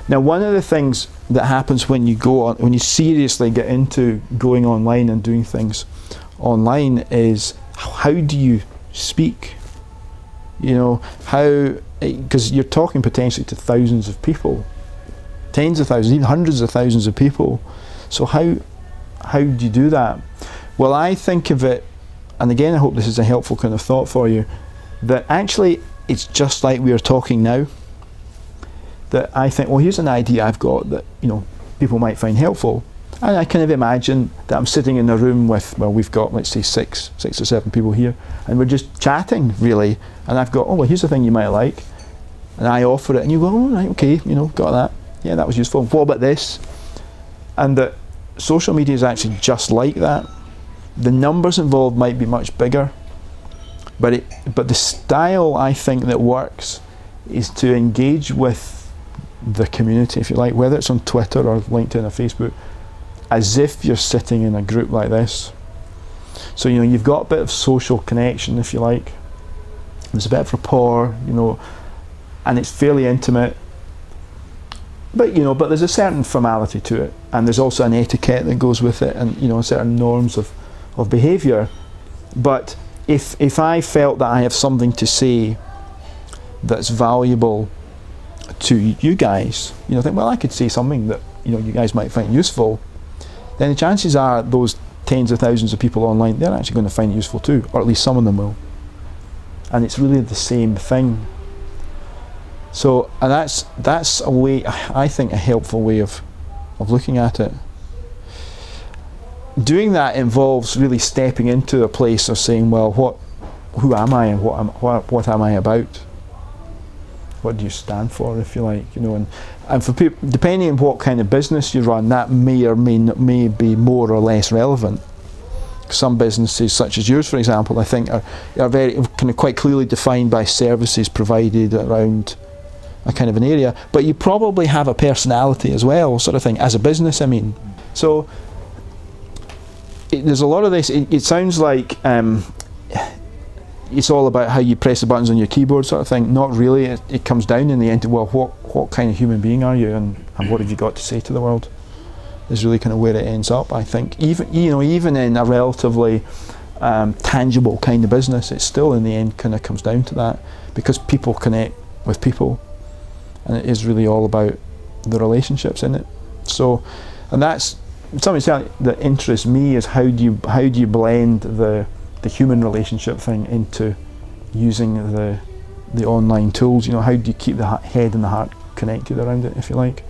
Now, one of the things that happens when you go on, when you seriously get into going online and doing things online, is how do you speak? You know, how, because you're talking potentially to thousands of people, tens of thousands, even hundreds of thousands of people. So how do you do that? Well, I think of it, and again, I hope this is a helpful kind of thought for you, that actually it's just like we are talking now. That I think, well, here's an idea I've got that, you know, people might find helpful. And I kind of imagine that I'm sitting in a room with, well, we've got, let's say, six or seven people here, and we're just chatting, really. And I've got, oh, well, here's the thing you might like. And I offer it, and you go, oh, right, okay, you know, got that. Yeah, that was useful. What about this? And that social media is actually just like that. The numbers involved might be much bigger, but the style, I think, that works is to engage with the community, if you like, whether it's on Twitter or LinkedIn or Facebook, as if you're sitting in a group like this. So, you know, you've got a bit of social connection, if you like. There's a bit of rapport, you know, and it's fairly intimate. But, you know, but there's a certain formality to it, and there's also an etiquette that goes with it, and, you know, certain norms of behaviour. But if I felt that I have something to say that's valuable to you guys, you know, think, well, I could say something that, you know, you guys might find useful, then the chances are those tens of thousands of people online, they're actually going to find it useful too, or at least some of them will. And it's really the same thing. So, and that's a way, I think, a helpful way of looking at it. Doing that involves really stepping into a place of saying, well, who am I, and what am I about? What do you stand for, if you like, you know? And for people, depending on what kind of business you run, that may or may be more or less relevant. Some businesses, such as yours, for example, I think are very kind of quite clearly defined by services provided around a kind of an area. But you probably have a personality as well, sort of thing, as a business, I mean. So there's a lot of this. It sounds like it's all about how you press the buttons on your keyboard, sort of thing. Not really. It comes down in the end to, well, what kind of human being are you, and what have you got to say to the world? Is really kind of where it ends up, I think. Even, you know, even in a relatively tangible kind of business, it still in the end kind of comes down to that, because people connect with people, and it is really all about the relationships in it. So, and that's something that interests me, is how do you blend the human relationship thing into using the online tools. You know, how do you keep the head and the heart connected around it, if you like.